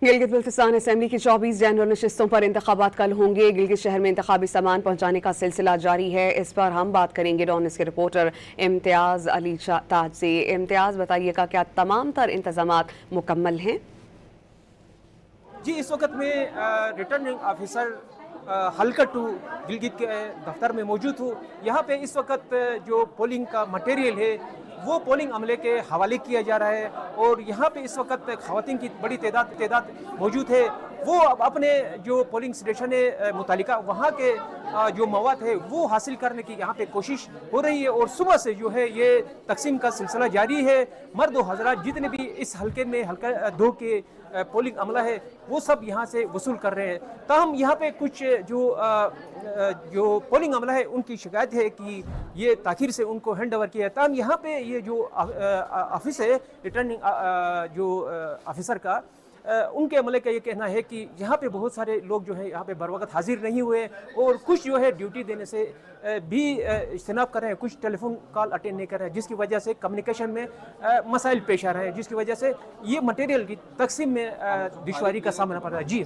Gilgit Baltistan assembly की 24 general नशिस्तों पर इंतखाबात कल होंगे। गिलगित शहर में इंतखाबी सामान पहुंचाने का सिलसिला जारी है। इस पर हम बात करेंगे डॉनिस के रिपोर्टर इम्तियाज अली ताज से। इम्तियाज, बताइएगा क्या तमाम तर इंतजामात मुकम्मल हैं? जी, इस वक्त में रिटर्निंग ऑफिसर हल्का 2 गिलगित के दफ्तर में मौजूद हूँ। यहाँ पे इस वक्त जो पोलिंग का मटेरियल है वो पोलिंग अमले के हवाले किया जा रहा है और यहाँ पे इस वक्त ख़वातीन की बड़ी तादाद मौजूद है। वो अब अपने जो पोलिंग स्टेशन है मुतालिका वहाँ के जो मवाद है वो हासिल करने की यहाँ पे कोशिश हो रही है और सुबह से जो है ये तकसीम का सिलसिला जारी है। मर्द व हज़रात जितने भी इस हल्के में हल्का 2 के पोलिंग अमला है वो सब यहाँ से वसूल कर रहे हैं। ताहम यहाँ पे कुछ जो पोलिंग अमला है उनकी शिकायत है कि ये ताखिर से उनको हैंड ओवर किया है। ताहम यहाँ पे ये जो ऑफिस है रिटर्निंग जो ऑफिसर का उनके अमले का ये कहना है कि यहाँ पे बहुत सारे लोग जो है यहाँ पे बर वक्त हाजिर नहीं हुए और कुछ जो है ड्यूटी देने से भी इज्तनाब कर रहे हैं, कुछ टेलीफोन कॉल अटेंड नहीं कर रहे हैं, जिसकी वजह से कम्युनिकेशन में मसाइल पेश आ रहे हैं, जिसकी वजह से ये मटेरियल की तकसीम में दुश्वारी का सामना पड़ रहा है। जी।